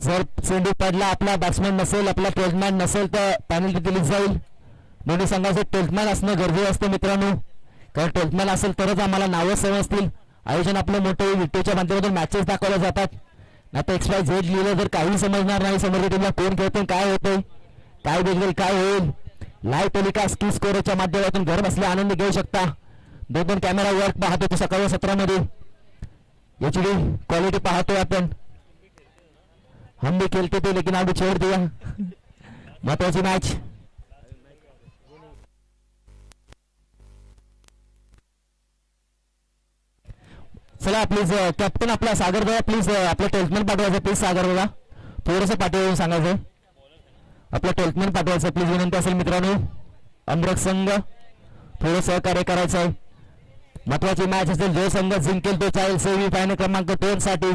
जर चेंडू पडला, आपला बॅट्समॅन नसेल, आपला ट्वेल्थमॅन नसेल तर पेनल्टी दिली जाईल. दोन्ही संघाचे ट्वेल्थमॅन असणं गरजेचं असतं मित्रांनो, कारण ट्वेल्थमॅन असेल तरच आम्हाला नावं समजतील. आयोजन आपलं मोठं विट्टोच्या माध्यमातून मॅचेस दाखवल्या जातात. आता XY Z लिहिलं तर काही समजणार नाही. समोरच्या टीमला कोण खेळतोय, काय होतंय, काय बिघडेल, काय होईल. लाईव्ह टेलिकास्ट की स्कोरच्या माध्यमातून घर बसल्या आनंद घेऊ शकता. दोन कॅमेरा वर्क पाहतो तो सकाळच्या सत्रामध्ये. HD क्वालिटी पाहतोय आपण. हम भी खेलते थे लेकिन अभी छोड़ दिया. महत्वाची मॅच. चला प्लीज कॅप्टन आपला सागर दादा प्लीज आपला ट्वेल्थमॅन पाठवायचं प्लीज. सागर दादा थोडंसं पाठवून सांगायचं, आपला ट्वेल्थमॅन पाठवायचं प्लीज विनंती असेल मित्रांनो. अमृत संघ थोडं सहकार्य करायचं आहे. महत्वाची मॅच असेल, जो संघ जिंकेल तो जाईल सेमीफायनल क्रमांक 2 साठी,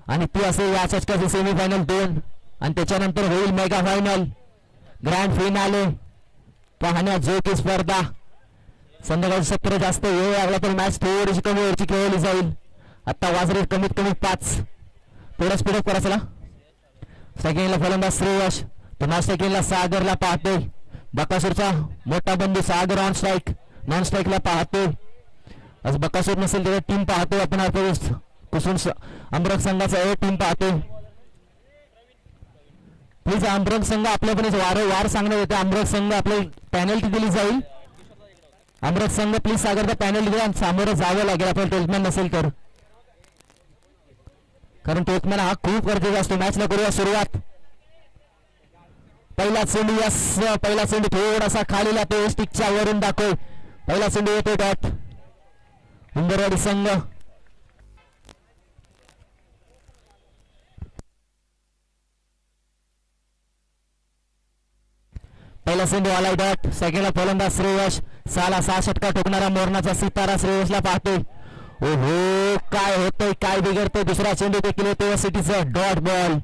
आणि ती असेल या षटकाची सेमीफायनल 2, आणि त्याच्यानंतर होईल मेगा फायनल ग्रँड फिनाले पाहण्याजोगी स्पर्धा. संध्याकाळी सत्र जास्त वेळ लागला तर मॅच थोडीशी कमी वेळची खेळवली जाईल. आता वाजरे कमीत कमी 5. थोडा स्पीडअप करा चला. सेकंडला फलंदाज श्रेयश, पुन्हा सेकंडला सागरला पाहतोय. बकासूरचा मोठा बंधू सागर ऑन स्ट्राईक, नॉन स्ट्राईकला पाहतोय. आज बकासूर नसेल त्याची टीम पाहतोय आपण. कुसून अमृत संघाचा टीम पाहतोय. प्लीज अमृत संघ आपल्यापर्यंत वारंवार सांगण्यात येते, अमृत संघ आपल्या पॅनल्टी दिली जाईल. अमृत संघ प्लीज सागरचा पॅनल दिला आणि सामोरं जावं लागेल आपल्याला ट्वेल्थमॅन नसेल तर, कारण ट्वेल्थमॅन हा खूप गरजेचा असतो. मॅचला करूया सुरुवात. पहिला चेंडू, यस पहिला चेंडू थोडासा खाली लागतो, स्टिकच्या वरून दाखव. पहिला चेंडू येतो डॉट. उंबरवाडी संघ पहिला चेंडू आलाय डॉट. सेकंडला फलंदाज श्रेयश, 6 षटका ठोकणारा मोरणाचा सितारा श्रेयसला पाहतोय. ओहो काय होतंय, काय बिघडतंय. दुसरा चेंडू देखील येतो सिटीचा डॉट बॉल.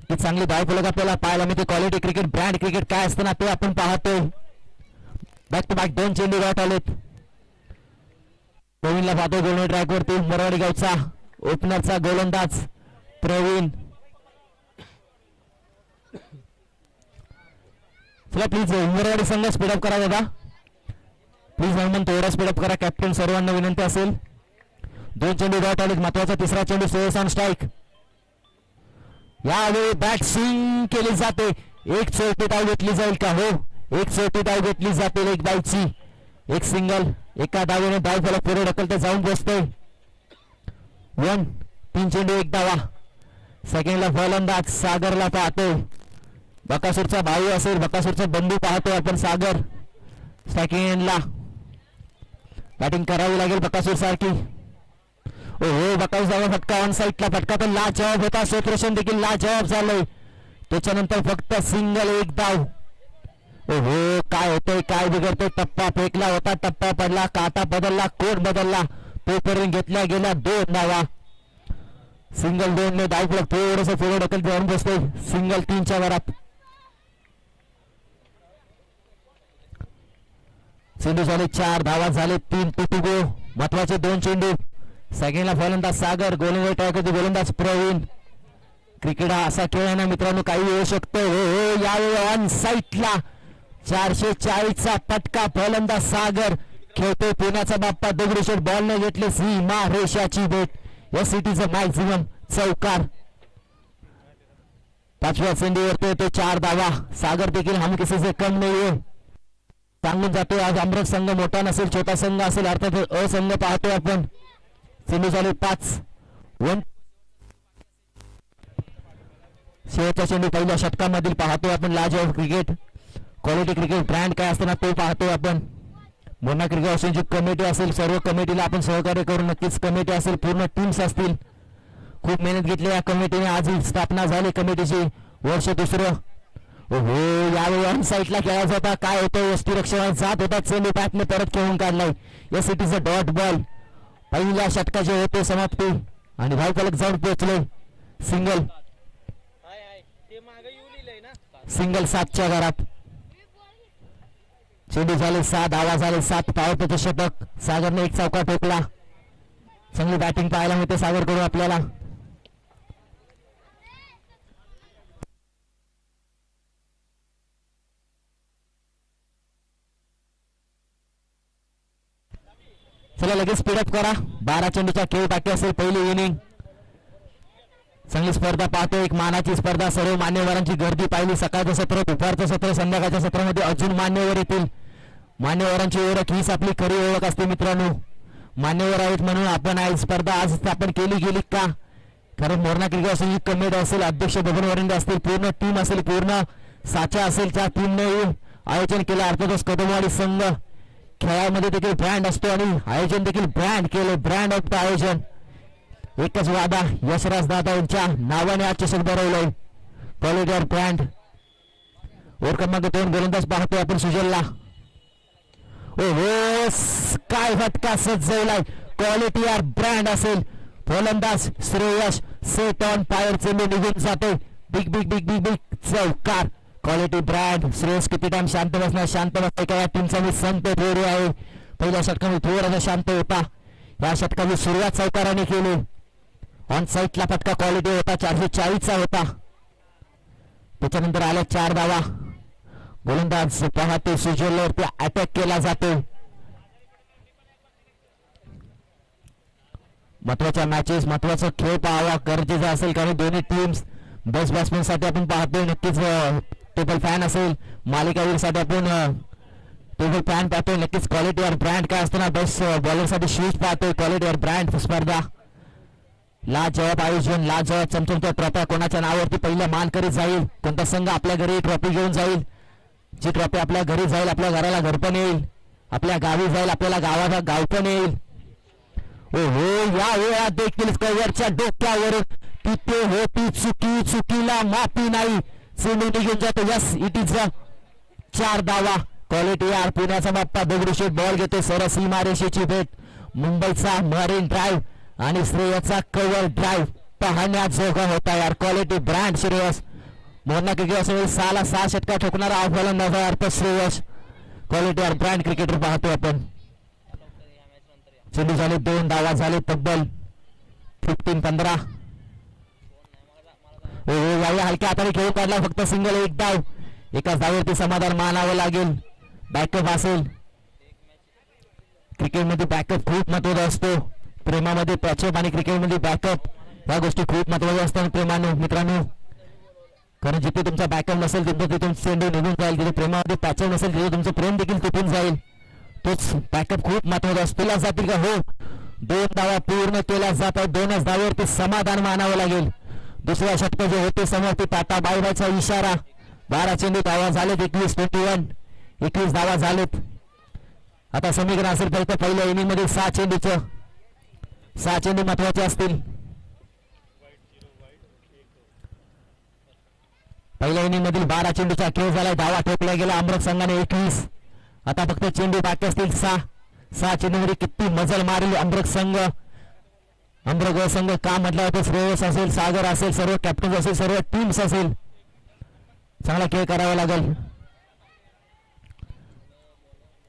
ती चांगली धावफलक आपल्याला पाहायला मिळते. क्वालिटी क्रिकेट, ब्रँड क्रिकेट काय असतं ना ते आपण पाहतोय. बॅक टू बॅक 2 चेंडू डॉट आलेत. प्रवीणला पाहतोय गोलंदाज ट्रॅक वरती. मरवाडी गावचा ओपनरचा गोलंदाज प्रवीण. चला प्लीज उमरवाडी संघ स्पीडअप करा दादा प्लीज. हनुमान थोडा स्पीडअप करा. कॅप्टन सर्वांना विनंती असेल. 2 चेंडू डॉट आलेत. महत्वाचा तिसरा चेंडू श्रेयस ऑन स्ट्राईक. यावेळी बॅट स्विंग केली जाते. एक चौथी धाव घेतली जाईल का? हो, एक चौथी धाव घेतली जाते. एक धावची एक सिंगल. एका धावेने धाव फलक पुढे ढकलते जाऊन पोहोचतोय. 1 3 चेंडू 1 धावा. सेकंडला फलंदाज सागरला पाहतोय. बकासूरचा भाऊ असेल, बकासूरचा बंधू पाहतोय आपण सागर. सेकंडला बॅटिंग करावी लागेल बकासूर सारखी. ओहो बकासूर फटका ऑन साईडला फटका तर लाजवाब होता. क्षेत्ररक्षण देखील लाजवाब झालंय. त्याच्यानंतर फक्त सिंगल 1 धाव. ओहो काय होतंय, काय बिघडतंय. टप्पा फेकला होता, टप्पा पडला, काटा बदलला, कोट बदलला. तोपर्यंत घेतल्या गेल्या 2 धावा. सिंगल 2 ने धाव फलक थोडंसं पुढे ढकल जाऊन बसतोय. सिंगल 3च्या वरात. चेंडू झाले 4 धावा झाले 3 टू गो. महत्वाचे 2 चेंडू. सेकंडला फलंदाज सागर, गोलंदाज प्रवीण. क्रिकेट हा असा खेळ आहे ना मित्रांनो, काही येऊ शकतं. हो यावेळी ऑन साईडला 440चा फटका. फलंदाज सागर खेळतोय. पुण्याचा बाप्पा दगडूशेठ बॉल न घेतले सीमा रेषाची भेट. या सिटीचं मॅक्झिमम चौकार. 5व्या चेंडूवर येतो 4 धावा. सागर देखील हम किसी से कम नाहीये. सांगून जातोय आज अमृत संघ मोठा नसेल, छोटा संघ असेल, अर्थात असंघ पाहतोय आपण. चेंडू झाले 5. 1 शेवटचा चेंडू पहिल्या षटकामधील पाहतोय आपण. लाजवाब क्रिकेट, क्वालिटी क्रिकेट, ब्रँड काय असतं ना तो पाहतोय आपण. मोना क्रिकेट असोसिएशनची कमिटी असेल, सर्व कमिटीला आपण सहकार्य करू. नक्कीच कमिटी असेल, पूर्ण टीम्स असतील. खूप मेहनत घेतली या कमिटीने. आज स्थापना झाली कमिटीची, वर्ष 2रं. ओहो यावेळी ऑन साईडला खेळायचा होता. काय होतं, यष्टीरक्षणात जात होता. चेंडू बॅटने परत खेळून काढलाय. या सिटीचा डॉट बॉल. पहिल्या षटकाचे होते समाप्ती आणि धावफलक जाऊन पोहोचले. सिंगल सिंगल 7च्या घरात. चेंडू झाले 6 धावा झाले 7 पावरचे षटक. सागरने 1 चौका ठोकला. चांगली बॅटिंग पाहायला मिळते सागर कडून आपल्याला. चला लगेच स्पीडअप करा. 12 चेंडूचा खेळ बाकी असेल. पहिली इनिंग. चांगली स्पर्धा पाहतो. एक मानाची स्पर्धा. सर्व मान्यवरांची गर्दी पाहिली. सकाळचं सत्र, दुपारचं सत्र, संध्याकाळच्या सत्रामध्ये अजून मान्यवर येतील. मान्यवरांची ओळख हीच आपली खरी ओळख असते मित्रांनो. मान्यवर आहेत म्हणून आपण आहे स्पर्धा आज स्थापन गेली का? कारण मोरणा क्रिकेट असोसिएशन कमिटी असेल, अध्यक्ष बबन वरिंदे असतील, पूर्ण टीम असेल, पूर्ण साचा असेल, त्या टीमने आयोजन केलं. अर्थातच कदमवाडी संघ खेळामध्ये देखील ब्रँड असतो आणि आयोजन देखील ब्रँड केले. ब्रँड ऑफ द आयोजन. एकच वादा यशराज दादा यांच्या नावाने आज चषक भरवलंय. Quality of brand. ओव्हर क्रमांक 2 गोलंदाज पाहतोय आपण सुजलला. हो काय फटका सजवलाय. क्वालिटी ऑफ ब्रँड असेल. फलंदाज श्रेयस सेट ऑन फायर. चेंडू निघून जातोय. Big big big big big चौकार. Quality brand. श्रेयस किती टाइम शांत बसणार. शांत बसताय का? या टीमचा मी संत थोडे आहे. पहिल्या षटकामध्ये थोडासा शांत होता. या षटकाची सुरुवात चौकाराने केली. ऑन साईडला फटका क्वालिटी होता. 440 चा होता. त्याच्यानंतर आल्या 4 धावा. गोलंदाज पाहते सुजलवरती अटॅक केला जातो. महत्वाच्या मॅचेस, महत्वाचा खेळ पाहावा गरजेचा असेल कारण दोन्ही टीम्स बेस्ट बॅट्समॅन साठी आपण पाहतोय. नक्कीच टेबल फॅन असेल, मालिकावीर साठी आपण टेबल फॅन पाहतोय. नक्कीच क्वालिटी और ब्रँड काय असतो ना. बेस्ट बॉलर साठी शूज पाहतोय. क्वालिटी और ब्रँड स्पर्धा. लाजवाब आयोजन, लाजवाब चमचमत्या ट्रॉफ्या. कोणाच्या नावावरती पहिला मानकरी जाईल, कोणता संघ आपल्या घरी ट्रॉफी घेऊन जाईल. जी ट्रॉफी आपल्या घरी जाईल, आपल्या घराला घर पण येईल, आपल्या गावी जाईल, आपल्याला गावाला गाव पण येईल. हो या वेळा देखील कव्हरच्या डोक्यावर तिथे होती चुकी. चुकीला माफी नाही. चेंडू निघून जातो. यस इट इज 4 धावा. क्वालिटी यार. पुण्याचा बाप्पा दगडूशेठ बॉल घेतो. सरळ सीमारेषेची भेट. मुंबईचा मरीन ड्राईव्ह आणि श्रेयसचा कव्हर ड्राईव्ह पाहण्याजोगा होता यार. Quality brand Shreyas. Morna cricket association 6 षटका ठोकणारा फलंदाज अर्थ श्रेयस. क्वालिटी और ब्रँड क्रिकेटर पाहतो आपण. चेंडू झाले 2 धावा झाले तब्बल 15-15. हलक्या हाताने खेळून काढला. फक्त सिंगल 1 धाव. एकाच धावेवरती समाधान मानावं लागेल. बॅकअप असेल. क्रिकेटमध्ये बॅकअप खूप महत्वाचा असतो. प्रेमामध्ये पॅचअप आणि क्रिकेटमध्ये बॅकअप या गोष्टी खूप महत्वाच्या असतात प्रेमानो मित्रांनो. कारण जिथे तुमचा बॅकअप नसेल तिथे तिथून चेंडू निघून जाईल. जिथे प्रेमामध्ये पॅचअप नसेल तिथे तुमचं प्रेम देखील तुटून जाईल. तोच बॅकअप खूप महत्वाचा असतो. केला जातील का? हो 2 धावा पूर्ण केल्या जातात. 2च धावेवरती समाधान मानावं लागेल. दुसऱ्या षटक जे होते समोर टाटा बाय बायचा इशारा. 12 चेंडू धावा झालेत. 21 धावा झालेत. आता समीकरण असेल फक्त पहिल्या इनिंग मध्ये 6 चेंडू महत्वाचे असतील. पहिल्या इनिंग मधील 12 चेंडूचा खेळ झाला. धावा ठोकला गेला अमृत संघाने 21. आता फक्त चेंडू बाकी असतील 6 चेंडूमध्ये किती मजल मारेल अमृत संघ. अमृत संघ का म्हटलं होतं. श्रेयस असेल, सागर असेल, सर्व कॅप्टन असेल, सर्व टीम्स असेल. चांगला खेळ करावा लागेल.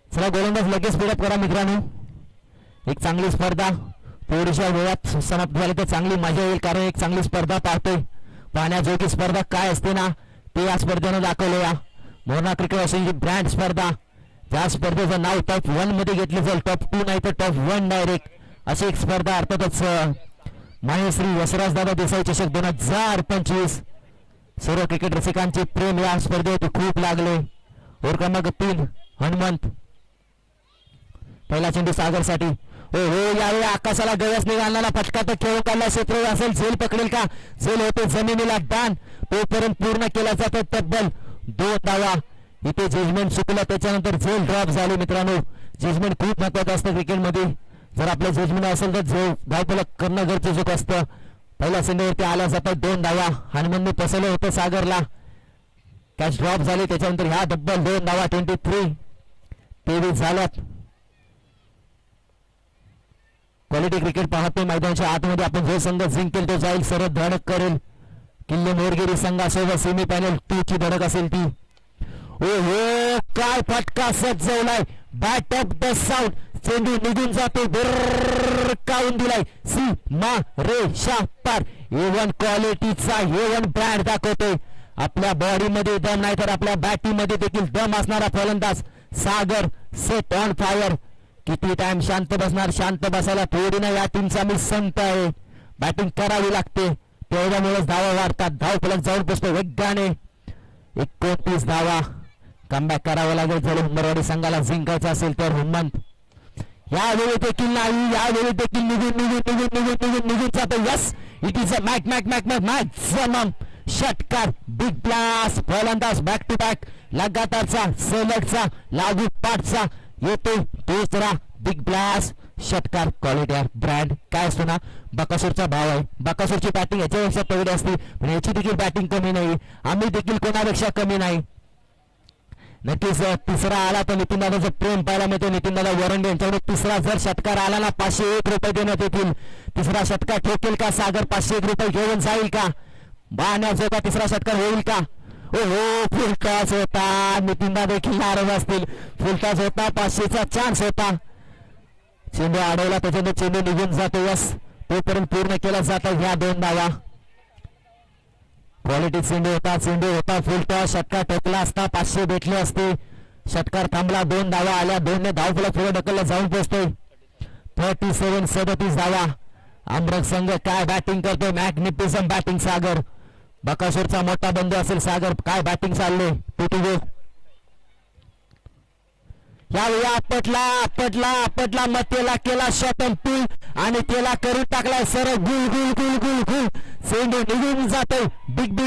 चला गोलंदाज लगेच स्पीडअप करा मित्रांनो. एक चांगली स्पर्धा थोडीशा वेळात समाप्त झाली तर चांगली मजा येईल कारण एक चांगली स्पर्धा पाहतोय. पाहण्याजोगी स्पर्धा काय असते ना ते या स्पर्धेनं दाखवलं. या मोरणा क्रिकेट असोसिएशनची ब्रँड स्पर्धा. त्या स्पर्धेचं नाव टॉप 1 मध्ये घेतलं जाईल. टॉप 2 नाही तर टॉप 1 डायरेक्ट अशी एक स्पर्धा. अर्थातच मान्यश्री यशराज दादा देसाई चषक 2025. सर्व क्रिकेट रसिकांचे प्रेम या स्पर्धेत खूप लागले. ओव्हर क्रमांक 3 हनुमंत. पहिला चेंडू सागर साठी. हो यावेळी आकाशाला गवस निघाला. फटका तर खेळून काढला. क्षेत्र असेल. झेल पकडेल का? झेल होते जमिनीला दान. तोपर्यंत पूर्ण केला जातो. तब्बल 2 धावा. इथे जजमेंट चुकलं त्याच्यानंतर झेल ड्रॉप झाले मित्रांनो. जजमेंट खूप महत्वाचं असतं क्रिकेटमध्ये. जर आपलं जजमेंट असेल तर धावफलक करणं गरजेचं असतं. पहिल्या चेंडूवरती आल्या जातात 2 धावा. हनुमंतने फसवलं होतं सागरला. कॅच ड्रॉप झाले त्याच्यानंतर ह्या तब्बल 2 धावा 23 झाल्यात. क्वालिटी क्रिकेट पाहतोय. मैदानाच्या आतमध्ये आपण जो संघ जिंकेल तो जाईल. सरळ धडक करेल. किल्ले मोरगिरी संघासोबत सेमी फायनल 2 ची धडक असेल ती. हो काय फटका सजवलाय. Bat off the sound. चेंडू निघून जातो. काऊन दिलाय. रेषा पार. A1 क्वालिटीचा A1 ब्रँड दाखवतोय. आपल्या बॉडी मध्ये दम नाही तर आपल्या बॅटिंग मध्ये देखील दम असणारा फलंदाज सागर सेट ऑन फायर. किती टाइम शांत बसणार? शांत बसायला थोडी ना या टीमचा मी संत आहे. बॅटिंग करावी लागते, तेवढ्यामुळेच धावा वाढतात. धाव फलक जाऊन पोचतो वेगाने. 29 धावा. कमबॅक करावं लागेल जर उंबरवाडी संघाला जिंकायचं असेल तर. हुम्मत यावेळी देखील नाही, यावेळी देखील निघून जातो. Yes, it is a maximum षटकार. Big blast. फलंदाज बॅक टू बॅक लगातारचा सलगचा लागू पाठचा येतो दुसरा बिग ब्लास्ट षटकार. क्वालिटी ब्रँड काय असतो ना, बकासूरचा भाव आहे. बकासूरची बॅटिंग याच्यापेक्षा तगडी असते, पण याची देखील बॅटिंग कमी नाही. आम्ही देखील कोणापेक्षा कमी नाही. नक्कीच तिसरा आला तर नितीनदादाचं प्रेम पाहायला मिळतो. नितीनदादा वरंडे यांच्याकडे तिसरा जर षटकार आला ना 501 रुपये देण्यात येतील. तिसरा षटकार ठोकेल का सागर? 501 रुपये घेऊन जाईल का? बाण्याचा होता तिसरा षटकार होईल का? ओहो, फुलटॉस होता. नितीनदा देखील नाराज असतील. फुलटॉस होता, 500चा चान्स होता. चेंडू अडवला, त्याच्याने चेंडू निघून जातो. यस, तोपर्यंत पूर्ण केला जातो ह्या 2 धावा. क्वालिटी चेंडू होता फुलटॉस. षटकार ठोकला असता 500 भेटले असते. षटकार थांबला, 2 धावा आल्या. 2ने धावफलक पुढे ढकलला जाऊन पोहोचतोय. 37 धावा. अमृत संघ काय बॅटिंग करतोय? मॅग्निफिसंट बॅटिंग सागर. बकासूरचा मोठा बंधू असेल सागर. काय बॅटिंग चालले? टू यावेळी आपटला मग त्याला केला शॉट अँड पुल आणि त्याला करून टाकलाय सरळ गुल. चेंडू निघून जातोय. बिग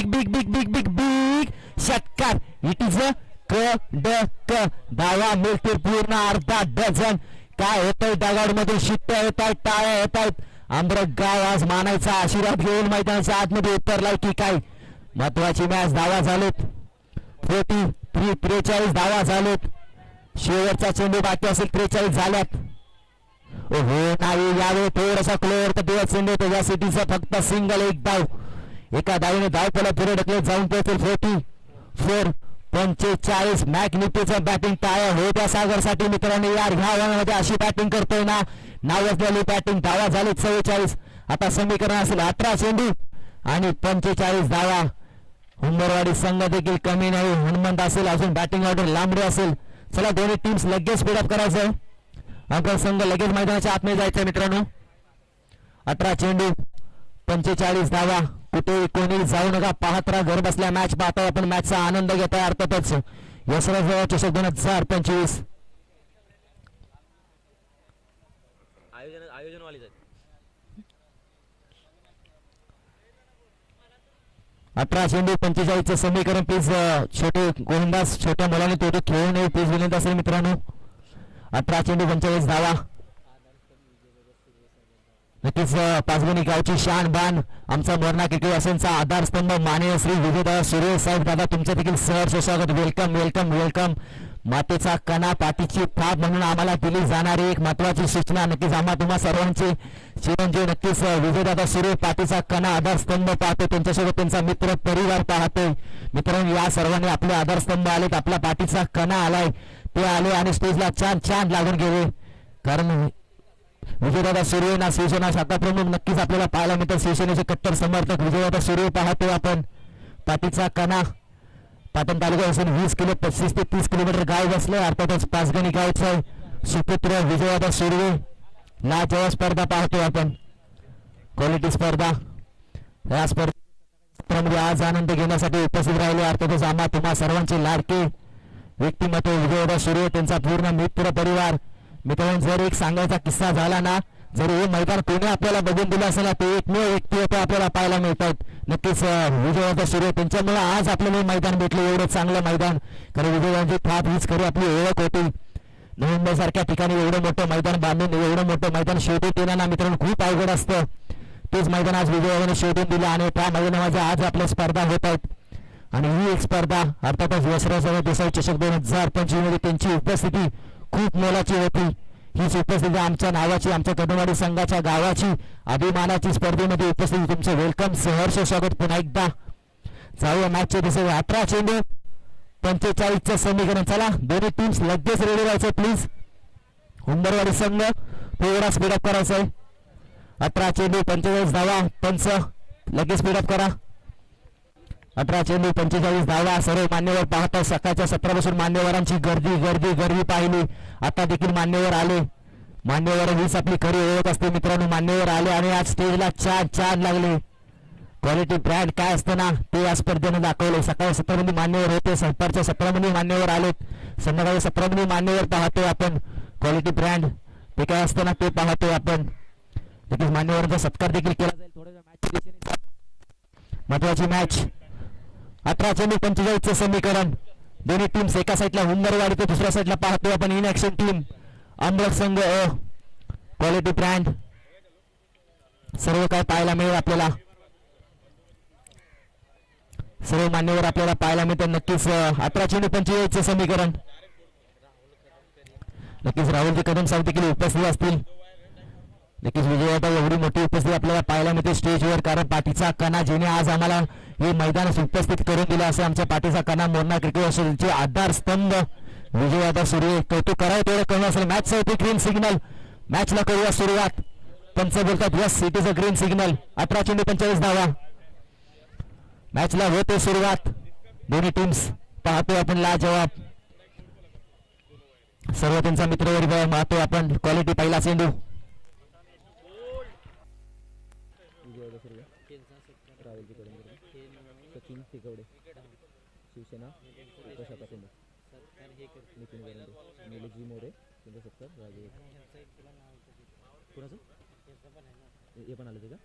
षटकार. इट इज अ क धावा मिळते पूर्ण अर्धा डझन. काय होतंय? दगडमध्ये शिट्ट्या येत आहेत, टाळ्या येत आहेत. अमृत गाव आज मानायचा आशीर्वाद घेऊन मैदानाच्या आतमध्ये उतरलाय की काय? महत्वाची मॅच. धावा झालेत 43 धावा झालेत. शेवटचा चेंडू बाकी असेल. 43 झाल्यात. ओहो नाही, यावेळी थोडासा क्लोअर तर तेव्हा चेंडू होतो. या सिटीचा फक्त सिंगल 1 धाव. एका धावेने धाव पला पुढे ढकलत जाऊन पोहोचेल. 45 मॅग्निफिसंट बॅटिंग. टाळ्या हो त्या सागरसाठी मित्रांनो. यार ह्या ओव्हरमध्ये अशी बॅटिंग करतोय ना, नावाजलेली बॅटिंग. धावा झाली 44. आता समीकरण असेल 18 चेंडू आणि 45 धावा. उंबरवाडी संघ देखील कमी नाही. हनुमंत असेल, अजून बॅटिंग ऑर्डर लांबडी असेल. चला दोन्ही टीम्स लगेच स्पीडअप करायचंय. आपला संघ लगेच मैदानाच्या आतमध्ये जायचंय मित्रांनो. 18 चेंडू 45 धावा. कुठे कोणी जाऊ नका, पाहत राहा. घर बसल्या मॅच पाहताय आपण, मॅचचा आनंद घेताय अर्थातच. यशराज चषक 2025 आयोजन वाली 18 चेंडू 45चं समीकरण. प्लीज छोटे गोविंदास छोट्या मुलांनी तो खेळू नये प्लीज विनंती असेल मित्रांनो. 18 चेंडू 45 धावा. नक्कीच पाचगणी गावची शान बान, आमचा मोरणा क्रिकेट असनचा आधारस्तंभ माननीय श्री विजयदादा सुरे साहेब. दादा तुमचं देखील सहर्ष स्वागत. वेलकम. मातेचा कणा पाठीची थाप म्हणून आम्हाला दिली जाणारी एक महत्वाची सूचना. नक्कीच आम्हा तुम्हा सर्वांचे चिरंजीव नक्कीच विजयदादा सुरे पाठीचा कणा आधारस्तंभ पाहतो. त्यांच्यासोबत त्यांचा मित्र परिवार पाहतोय. मित्रांनो या सर्वांनी आपले आधारस्तंभ आलेत. आपला पाठीचा कणा आलाय, ते आले आणि स्टेजला छान लागून गेले. कारण विजयदादा सुर्वे ना शिवसेना शाखा प्रमुख नक्कीच आपल्याला पाहायला मिळतात. शिवसेनेचे कट्टर समर्थक विजयदादा सुर्वे पाहतोय आपण. पाठीचा कणा. पाटण तालुका असून 20 किलो 25 ते 30 किलोमीटर गाव बसलंय. अर्थातच पाचगणी गावचं सुपुत्र विजयदादा सुर्वे. लाजवाब स्पर्धा पाहतोय आपण. क्वालिटी स्पर्धा. या स्पर्धेमध्ये आज आनंद घेण्यासाठी उपस्थित राहिले अर्थातच आम्हा तुम्हा सर्वांचे लाडके व्यक्तिमत्व विजयदादा सुर्वे, त्यांचा पूर्ण मित्र परिवार. मित्रांनो जर एक सांगायचा किस्सा झाला ना, जर हे मैदान कोणी आपल्याला बघून दिलं असेल ना, ते एकमेव व्यक्ती आपल्याला पाहायला मिळतात. नक्कीच विजयदादा सुर्वे त्यांच्यामुळे आज आपल्याला मैदान भेटलं, एवढं चांगलं मैदान. कारण विजयदादांची थाप हीच खरी आपली ओळख होती. नोव्हेंबर सारख्या ठिकाणी एवढं मोठं मैदान बांधून एवढं मोठं मैदान शोधून देणं ना मित्रांनो खूप अवघड असतं. तेच मैदान आज विजयदादाने शोधून दिलं आणि त्या मैदानामध्ये आज आपल्या स्पर्धा होत आहेत. आणि ही एक स्पर्धा अर्थातच यशराज देसाई चषक 2025 मध्ये त्यांची उपस्थिती खूप मोलाची होती. हीच उपस्थिती आमच्या नावाची, आमच्या कदमवाडी संघाच्या गावाची अभिमानाची स्पर्धेमध्ये उपस्थिती. तुमचं वेलकम, सहर्ष स्वागत पुन्हा एकदा. जाऊया मॅचचे दिवस. 18 चेंडू 45चं समीकरण. चला दोन्ही टीम्स लगेच रेडी राहायचं प्लीज. उंबरवाडी संघ थोडा स्पीडअप करायचा आहे. 18 चेंडू 45 धावा. पंच लगेच स्पीडअप करा. 18 चेंडू 45 धावा. सर्व मान्यवर पाहता. सकाळच्या 17 पासून मान्यवरांची गर्दी पाहिली. आता देखील मान्यवर आले. मान्यवर हीच आपली खरी ओळख असते मित्रांनो. मान्यवर आले आणि आज स्टेजला चार लागले. क्वालिटी ब्रँड काय असतं ना ते या स्पर्धेनं दाखवले. सकाळी 17 मध्ये मान्यवर होते, दुपारच्या 17 मध्ये मान्यवर आलेत, संध्याकाळी 17 मध्ये मान्यवर पाहतोय आपण. क्वालिटी ब्रँड ते काय असतं ना ते पाहतोय आपण. नक्कीच मान्यवरांचा सत्कार देखील केला जाईल थोड्या मॅचच्या दिशेने. महत्वाची मॅच 18 चेंडू 45चं समीकरण. दोन्ही टीम्स एका साईडला हुंदरवाडी ते दुसऱ्या साईडला पाहतोय आपण इन ऍक्शन टीम अमृत संघ क्वालिटी ब्रँड. सर्व काय पाहायला मिळेल आपल्याला, सर्व मान्यवर आपल्याला पाहायला मिळते. नक्कीच 18 चेंडू 45चं समीकरण. नक्कीच राहुलजी कदम साहेब देखील उपस्थित असतील. नक्कीच विजयाता एवढी मोठी उपस्थिती आपल्याला पाहायला मिळते स्टेजवर, कारण पाठीचा कणा जेणे आज आम्हाला हे मैदान उपस्थित करून दिलं असे आमच्या पाठीचा कणा मोरणा क्रिकेट असोसिएशनचे आधारस्तंभ विजयाता सूर्य. कौतुक करावं तेवढं कमी असेल. मॅच होती ग्रीन सिग्नल. मॅचला करूया सुरुवात. पंच बोलतात yes it is a green signal. 18 चेंडू 45 धावा. मॅचला होते सुरुवात. दोन्ही टीम्स पाहतोय आपण लाजवाब. सर्व त्यांचा मित्रवर्ग पाहतोय आपण. क्वालिटी पहिला चेंडू. सचिन तिकवडे शिवसेना उपशाखा प्रमुख नितीन वरंडे निलेशजी मोरे त्यांचा सत्कार राजे कुणाचं हे पण आलं ते का.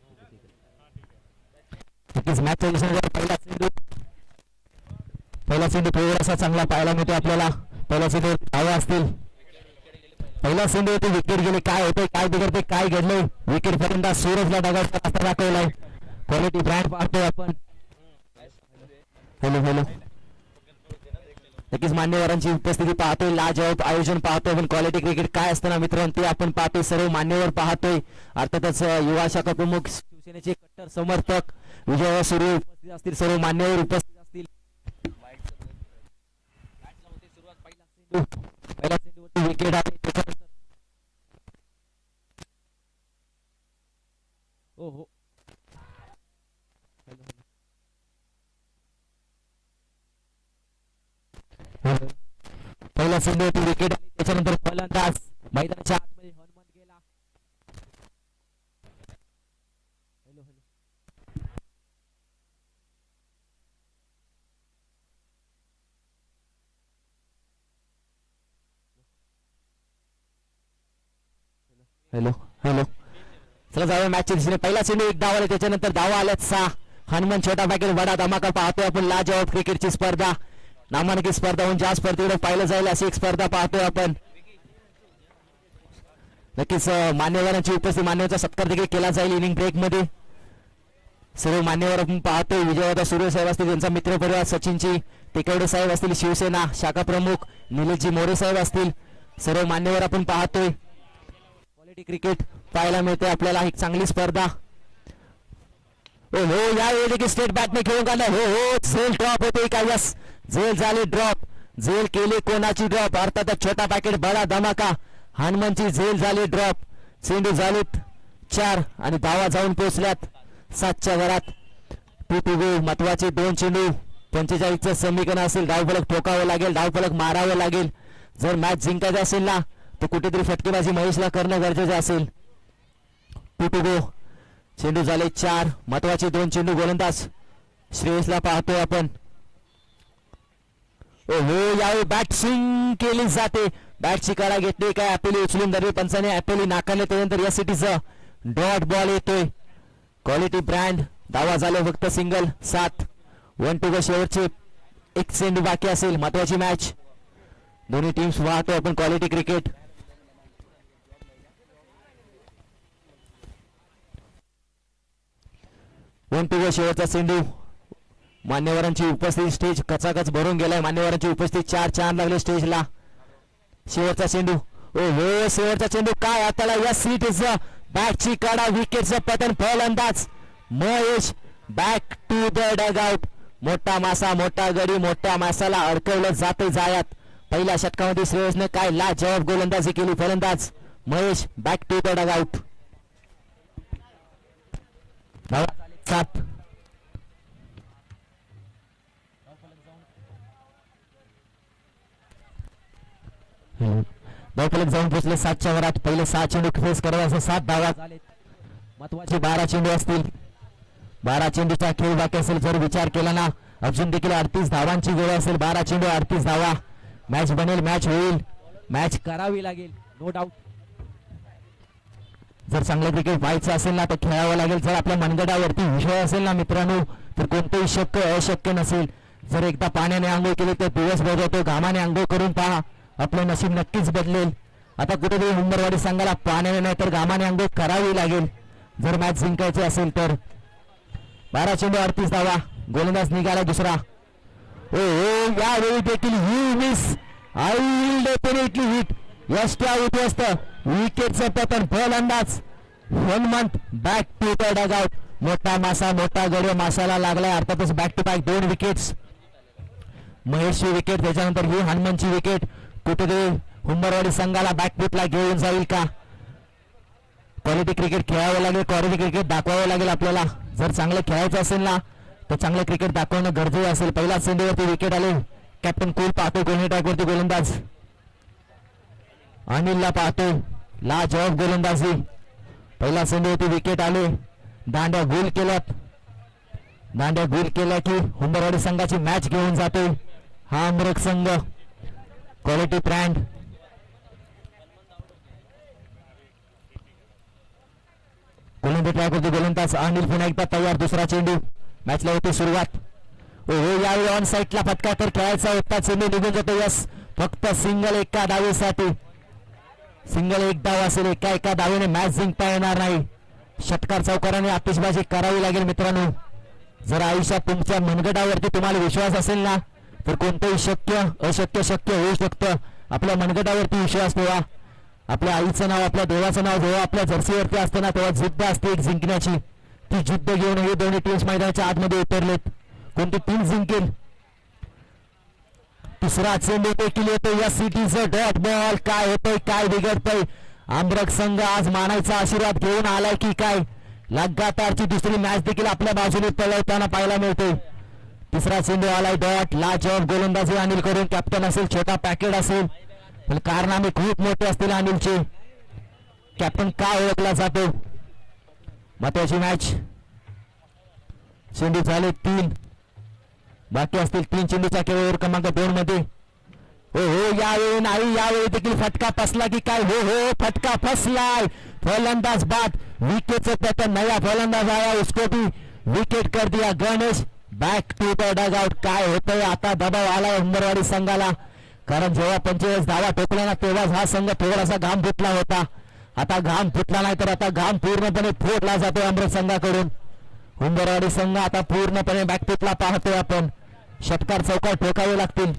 नक्कीच मॅचच्या दिशेने पहिला चेंडू थोडासा चांगला पाहायला मिळतो आपल्याला. पहिला चेंडू धावा असतील. पहिला चेंडू होते विकेट गेले. काय होते काय बिघडते काय घडले. विकेट पर्यंत सूरजला डागाचा रस्ता दाखवलाय. क्वालिटी ब्रँड पाहतोय आपण. Hello hello. नक्कीच मान्यवरांची उपस्थिती पाहतोय, लाजवाब आयोजन पाहतोय. पण क्वालिटी क्रिकेट काय असतं ना मित्रांनो ते आपण पाहतोय. सर्व मान्यवर पाहतोय. अर्थातच युवा शाखा प्रमुख शिवसेनेचे कट्टर समर्थक विजय सूर्य उपस्थित असतील. सर्व मान्यवर उपस्थित असतील. पहिला चेंडूवरती विकेट आहे. त्याच्यानंतर हो हो पहिला चेंडू विकेट आली. त्याच्यानंतर फलंदाज मैदानाच्या आतमध्ये हनुमंत गेला. Hello hello. Hello hello. चला जाऊया मॅचच्या दिशेने. पहिला चेंडू एक धाव आले. त्याच्यानंतर धावा आल्यात 6. हनुमान छोटा पॅकेट बडा धमाका पाहतोय आपण. लाजवाब क्रिकेटची स्पर्धा नामांकित स्पर्धा होऊन ज्या स्पर्धेकडे पाहिलं जाईल अशी एक स्पर्धा पाहतोय आपण. नक्कीच मान्यवरांची उपस्थिती मान्यवरांचा सत्कार देखील केला जाईल इनिंग ब्रेक मध्ये. सर्व मान्यवर आपण पाहतोय. विजयवादा सूर्य साहेब असतील, त्यांचा मित्र परिवार सचिनजी टेकवडे साहेब असतील शिवसेना शाखा प्रमुख, निलेशजी मोरे साहेब असतील. सर्व मान्यवर आपण पाहतोय. क्वालिटी क्रिकेट पाहायला मिळते आपल्याला. एक चांगली स्पर्धा. हो यावेळी देखील स्टेट बॅटने खेळून काढला. हो झेल ड्रॉप होते का. यस झेल झाले ड्रॉप. झेल केली कोणाची ड्रॉप. अर्थात छोटा पॅकेट बडा धमाका. हनुमानची झेल झाली ड्रॉप. चेंडू झालेत 4 आणि धावा जाऊन पोहोचल्यात 7च्या घरात. 2 महत्वाचे 2 चेंडू 45चं समीकरण असेल. धावफलक ठोकावं लागेल, धावफलक मारावं लागेल. जर मॅच जिंकायचं असेल ना तर कुठेतरी फटकेबाजी महेशला करणं गरजेचं असेल. 2 चेंडू झाले 4. महत्वाचे 2 चेंडू. गोलंदाज श्रेयसला पाहतोय आपण. हो यावेळी बॅट स्विंग केली जाते. बॅटची करा घेतली काय. ॲपेली उचलून धरली पंचाने. ॲपेली नाकारले. त्यानंतर या सिटीचा डॉट बॉल येतोय. Quality brand. धावा झाले फक्त सिंगल 7. 1-2 शेवटचे 1 चेंडू बाकी असेल. महत्वाची मॅच. दोन्ही टीम्स पाहतोय आपण. Quality cricket. शेवटचा चेंडू. मान्यवरांची उपस्थिती स्टेज कचाकच भरून गेलाय. मान्यवरांची उपस्थिती 4 लागले स्टेजला. शेवटचा चेंडू. हो शेवटचा चेंडू काय हाताला. या सीट इज बॅटची काढा. विकेटचं पतन. फलंदाज Mahesh back to the dugout. मोठा मासा मोठा गडी. मोठ्या मासाला अडकवलं जाते जाळ्यात. पहिल्या षटकामध्ये श्रेयसने काय लाजवाब गोलंदाजी केली. फलंदाज Mahesh back to the dugout. 7. धावफलक जाऊन पोहोचले 7च्या वरात. पहिले 6 चेंडू फेस करत असं 7 धावा झाले. महत्वाचे 12 चेंडू असतील. 12 चेंडूचा खेळ बाकी असेल. जर विचार केला ना अजून देखील 38 धावांची वेळ असेल. 12 चेंडू 38 धावा. मॅच बनेल, मॅच होईल, मॅच करावी लागेल नो डाऊट. जर चांगलं क्रिकेट व्हायचं असेल ना तर खेळावं लागेल. जर आपल्या मनगटावरती विषय असेल ना मित्रांनो तर कोणतेही शक्य अशक्य नसेल. जर एकदा पाण्याने आंघोळ केली तर दिवस बदलतो. घामाने आंघोळ करून पहा, आपलं नशीब नक्कीच बदलेल. आता कुठेतरी उंबरवाडी संघाला पाण्याने नाही तर घामाने आंघोळ करावी लागेल जर मॅच जिंकायची असेल तर. 12 चेंडू 38 धावा. गोलंदाज निघाला दुसरा. ओ यावेळी देखील you miss. I will definitely hit. Yash out असतं. विकेटचं पतन. फलंदाज Hanumant back to the dugout. मोठा मासा मोठा गड माशाला लागलाय. अर्थातच बॅक टू बॅक 2 विकेट्स. महेशची विकेट त्याच्यानंतर ही हनुमंतची विकेट. कुठेतरी उंबरवाडी संघाला बॅकफुटला घेऊन जाईल का? क्वालिटी क्रिकेट खेळावं लागेल. क्वालिटी क्रिकेट दाखवावं लागेल आपल्याला. जर चांगलं खेळायचं असेल ना तर चांगलं क्रिकेट दाखवणं गरजेचं असेल. पहिला चेंडूवरती विकेट आले. कॅप्टन कूल पाहतो गोलंदाज ट्रॅकवरती. गोलंदाज अनिलला पाहतो. लाजवाब गोलंदाजी. पहिला चेंडूवरती विकेट आले. दांड्या गोल केल्यात. दांड्या गोल केल्या की उंबरवाडी संघाची मॅच घेऊन जातो हा अमरक संघ. Quality brand. गोलंदाज ट्राय करतो. गोलंदाज अनिल पुन्हा एकदा तयार. दुसरा चेंडू. मॅचला होती सुरुवात. यावेळी ऑन साईडला फटका तर खेळायचा होता. चेंडू निघून जातो. यस फक्त सिंगल एका धावेसाठी. सिंगल एक धाव असेल. एका धावेने मॅच जिंकता येणार नाही. षटकार चौकाराने आतिषबाजी करावी लागेल मित्रांनो. जर आयुष्यात तुमच्या मनगटावरती तुम्हाला विश्वास असेल ना तर कोणतंही शक्य अशक्य शक्य होऊ शकतं. आपल्या मनगटावरती विश्वास ठेवा. आपल्या आईचं नाव आपल्या देवाचं नाव जेव्हा आपल्या जर्सीवरती असतं ना तेव्हा जिद्द असते एक जिंकण्याची. ती जिद्द घेऊन हे दोन्ही टीम्स मैदानाच्या आतमध्ये उतरलेत. कोणती टीम जिंकेल? तिसरा चेंडू देखील येतो. या सिटीचं डॉट बॉल. काय होतंय काय बिघडतंय? आंध्रक संघ आज मानायचा आशीर्वाद घेऊन आलाय की काय? लगातारची दुसरी मॅच देखील आपल्या बाजूने पळवताना पाहायला मिळते. तिसरा चेंडू आलाय. डॉट. लाजवाब गोलंदाजी अनिल करून. कॅप्टन असेल छोटा पॅकेट असेल पण कारनामे खूप मोठे असतील अनिलचे. कॅप्टन का ओळखला जातो? महत्वाची मॅच. चेंडू झाले 3. बाकी असतील 3 चेंडूच्या केवळ क्रमांक 2 मध्ये. हो यावेळी नाही. यावेळी देखील फटका फसला की काय? हो फटका फसलाय. फलंदाज बाद. विकेट से पहले नया फलंदाज आया उसको भी विकेट कर दिया. Ganesh back to the dugout. काय होतंय आता? दबाव आलाय उंबरवाडी संघाला. कारण जेव्हा 45 धावा ठोकल्या ना तेव्हाच हा संघ थोडासा घाम फुटला होता. आता घाम फुटला नाही तर आता घाम पूर्णपणे फोडला जातो अमृत संघाकडून. उंबरवाडी संघ आता पूर्णपणे बॅकफुटला पाहतोय आपण. षटकार चौकार ठोकावे लागतील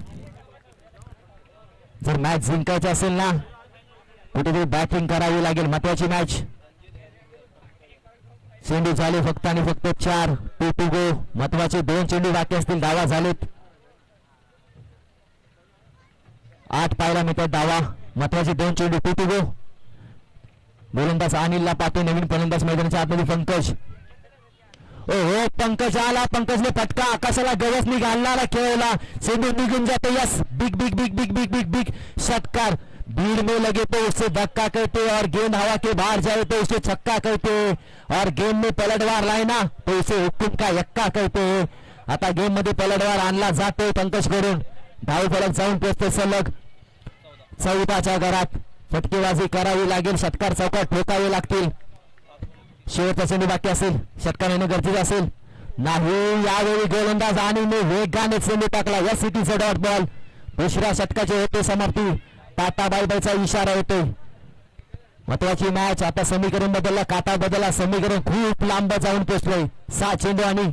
जर मॅच जिंकायची असेल ना. कुठेतरी बॅटिंग करावी लागेल. महत्वाची मॅच. चेंडू झाले फक्त आणि फक्त 4. 2 to go. महत्वाचे 2 चेंडू बाकी असतील. धावा झालेत 8 पाहायला मिळतात धावा. महत्वाचे 2 चेंडू. 2 to go. गोलंदाज अनिलला पाहतो. नवीन फलंदाज मैदानाच्या आतमध्ये पंकज. हो पंकज आला. पंकजने फटका आकाशाला गवसनी घालणारा खेळला. चेंडू निघून जातो. Yes big big big big big big big षटकार. भीड़ में लगे तो उससे धक्का कहते और गेंद हवा के बाहर जाए तो उसे छक्का कहते और गेम में पलटवार लाए ना तो उसे हुक्म का यक्का कहते. आता गेम मध्ये पलटवार आणला जातोय पंकज कडून. धाव फलक जाऊन पोचते सलग 14च्या घरात. फटकेबाजी करावी लागेल. षटकार चौकार ठोकावे लागतील. शेवटचा चेंडू बाकी असेल. षटकार येणं गरजेचं असेल. नाही. यावेळी गोलंदाज अनिलने वेगाने चेंडू टाकला. या सिटीचा डॉट बॉल. दुसऱ्या षटकाचे होते समाप्ती. टाटा बाय बायचा इशारा येतो. महत्वाची मॅच. आता समीकरण बदलला. काटा बदलला. समीकरण खूप लांब जाऊन पोहोचलोय. 6 चेंडू आणि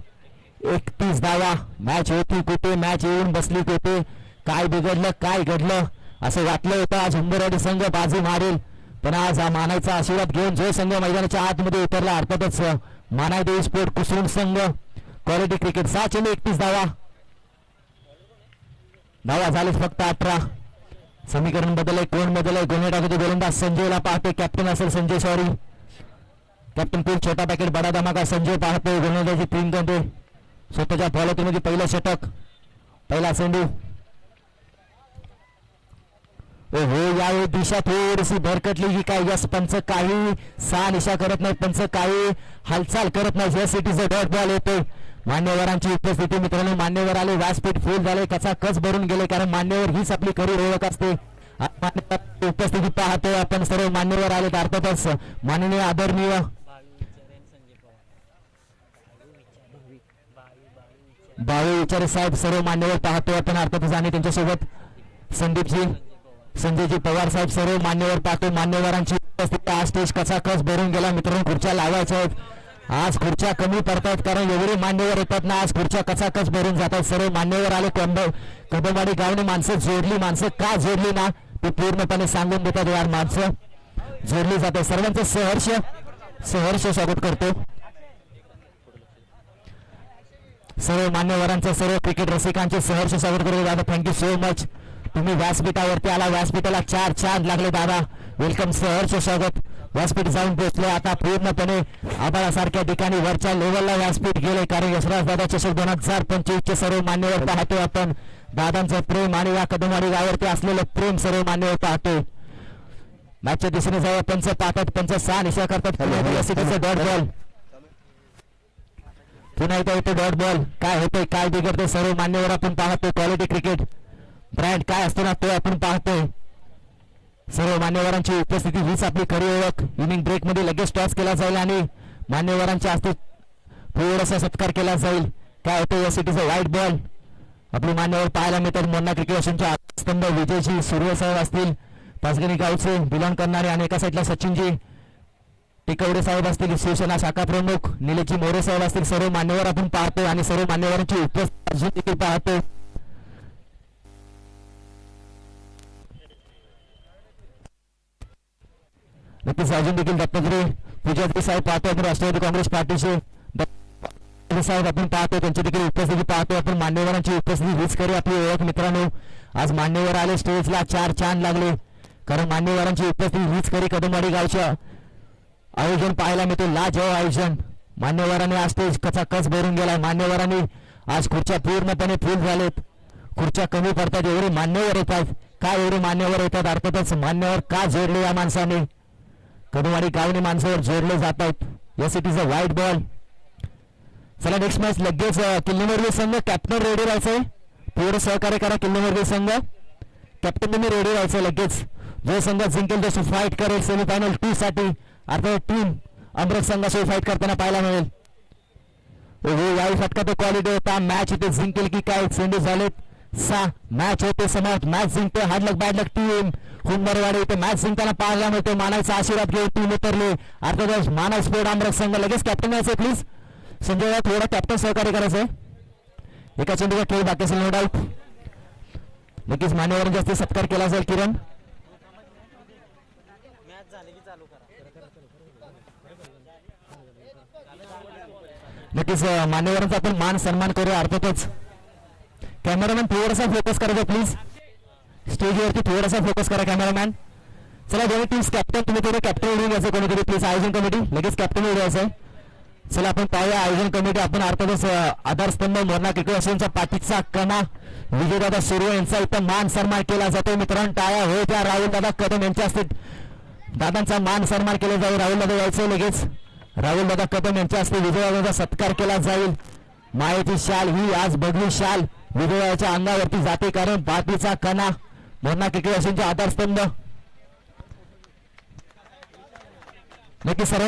31 धावा. मॅच होती कुठे? मॅच येऊन बसली कुठे? काय बिघडलं काय घडलं असं वाटलं होतं आज उंबरवाडी संघ बाजी मारेल पण आज हा मानायचा आशीर्वाद घेऊन जो संघ मैदानाच्या आतमध्ये उतरला अर्थातच मानायदेवी स्पोर्ट कुसुम संघ. Quality cricket. 6 चेंडू 31 धावा. धावा झाले फक्त 18. समीकरण बदलय. कोण बदलय? गोलंदाज टाकतो. गोलंदाज संजयला पाहते. कॅप्टन असेल संजय. सॉरी कॅप्टन पूल छोटा पॅकेट बडा धमाका. संजय पाहतोय. गोलंदाजी टीम करते. स्वतःच्या फॉलोटीमध्ये पहिलं षटक. पहिला चेंडू. हो यावेळी दिशा थोडीशी भरकटली की काय यस पंच काही सा निशा करत नाही पंच काही हालचाल करत नाही yes it is a dot ball येतोय मान्यवरांची उपस्थिती मित्रांनो मान्यवर आले व्यासपीठ फुल झाले कचा कच भरून गेले कारण मान्यवर हीच आपली खरी ओळख असते उपस्थिती पाहतोय आपण सर्व मान्यवर आले अर्थातच माननीय आदरणीय बाळू विचारे साहेब सर्व मान्यवर पाहतोय आपण अर्थातच आणि त्यांच्यासोबत संदीपजी संजयजी पवार साहेब सर्व मान्यवर पाहतो मान्यवरांची उपस्थिती आज स्टेज कसा कस भरून गेला मित्रांनो खुर्च्या लावायच्या आहेत आज खुर्च्या कमी पडतात कारण एवढे मान्यवर येतात ना आज खुर्च्या कसा कस भरून जातात सर्व मान्यवर आले कदमवाडी गावने माणसं जोडली माणसं का जोडली ना ते पूर्णपणे सांगून देतात यार माणसं जोडली जातात सर्वांचं सहर्ष स्वागत करतो सर्व मान्यवरांचं सर्व क्रिकेट रसिकांचे सहर्ष स्वागत करतो दादा थँक्यू सो मच तुम्ही व्यासपीठावरती आला व्यासपीठाला 4 चांद लागले दादा वेलकम सहर्ष स्वागत व्यासपीठ जाऊन पोहोचले आता पूर्णपणे आबाळासारख्या ठिकाणी वरच्या लेवलला व्यासपीठ गेले कारण यशराज दादा चषक 2025 चे सर्व मान्यवर पाहतोय आपण दादांचं प्रेम आणि या कदमवाडी गावावरती असलेलं प्रेम सर्व मान्यवर पाहतोय मॅचच्या दिशेने जाऊ पंच पाहतात पंच 6 निशा करतात डॉट बॉल पुन्हा एकदा येतो डॉट बॉल काय होतंय काय बिघडतंय सर्व मान्यवर आपण पाहतोय क्वालिटी क्रिकेट ब्रँड काय असतो ना तो आपण पाहतोय सर्व मान्यवरांची उपस्थिती हीच आपली खरी ओळख इनिंग ब्रेक मध्ये लगेच टॉस केला जाईल आणि मान्यवरांच्या हस्ते थोडासा सत्कार केला जाईल काय होतं या सिटीचा व्हाईट बॉल आपले मान्यवर पाहायला मिळतात मोन्ना क्रिकेट असोसिएशनचे स्तंभ विजयजी सूर्य साहेब असतील पाचगणी गावचे बिलॉंग करणारे आणि एका साईडला सचिनजी टिकवडे साहेब असतील शिवसेना शाखा प्रमुख निलेशजी मोरे साहेब असतील सर्व मान्यवर आपण पाहतो आणि सर्व मान्यवरांची उपस्थिती अजून देखील पाहतो नक्कीच अजून देखील दत्तात्रय पूजारी साहेब पाहतो आपण राष्ट्रवादी काँग्रेस पार्टीचे साहेब आपण पाहतो त्यांची देखील उपस्थिती पाहतो आपण मान्यवरांची उपस्थिती हीच खरी आपली ओळख मित्रांनो आज मान्यवर आले स्टेजला 4 चांद लागले कारण मान्यवरांची उपस्थिती हीच खरी कदमवाडी गावच्या आयोजन पाहायला मिळतो लाजवाब आयोजन मान्यवरांनी आज स्टेज कचा कच भरून गेलाय मान्यवरांनी आज खुर्च्या पूर्णपणे फुल झालेत खुर्च्या कमी पडतात एवढे मान्यवर येतात काय एवढे मान्यवर येतात अर्थातच मान्यवर का जोडले या माणसाने कदमवाडी गावने माणसावर जोडले जात आहेत yes it is a white ball चला नेक्स्ट मॅच लगेच किल्लेमर्वी संघ कॅप्टन रेडी राहायचंय पूर्ण सहकार्य करा किल्लेमर्वी संघ कॅप्टन तुम्ही रेडी राहायचं लगेच जो संघ जिंकेल तो फाईट करेल सेमीफायनल 2 साठी अर्थात टीम अमृत संघासोबत फाईट करताना पाहायला मिळेल यावेळी फटका तो क्वालिटी होता मॅच इथे जिंकेल की काय चेंडू झालेत 6 मॅच होते समाप्त मॅच जिंकते हार्ड लक बॅड लक टीम हुंबरवाडी इथे मॅच जिंकताना पाहायला मिळते मानाचा आशीर्वाद घेऊन टीम उतरले अर्थातच मानव स्पोर्ट अमृत संघ लगेच कॅप्टन व्हायचं प्लीज संजय थोडा कॅप्टन सहकार्य करायचंय एका चेंडूचा खेळ बाकी असेल नो डाऊट नक्कीच मान्यवरांचा जास्त सत्कार केला जाईल किरण नक्कीच मान्यवरांचा आपण मान सन्मान करूया अर्थातच कॅमेरामॅन थोडासा फोकस करायचा प्लीज स्टेजवरती थोडासा फोकस करा कॅमेरामॅन चला दोन्ही टीम्स कॅप्टन तुम्ही थोडं कॅप्टन उडून घ्यायचं कोणीतरी प्लीज आयोजन कमिटी लगेच कॅप्टन उडून घ्यायचं चला आपण पाहूया आयोजन कमिटी आपण अर्थातच आधारस्तंभ मोरणा क्रिकेट असोसिएशनचा पाठीचा कणा विजयदादा सूर्य यांचा इथं मान सन्मान केला जातो मित्रांनो टाळ्या हो त्या राहुल दादा कदम यांच्या हस्ते दादांचा मान सन्मान केला जाईल राहुल दादा यायचं लगेच राहुल दादा कदम यांच्या हस्ते विजयदादाचा सत्कार केला जाईल मायेची शाल ही आज बदली शाल विजयाच्या अंगावरती जाते कारण पाठीचा कणा मोरणा क्रिकेट असोसिएशनचा आधारस्तंभ नक्की सर्व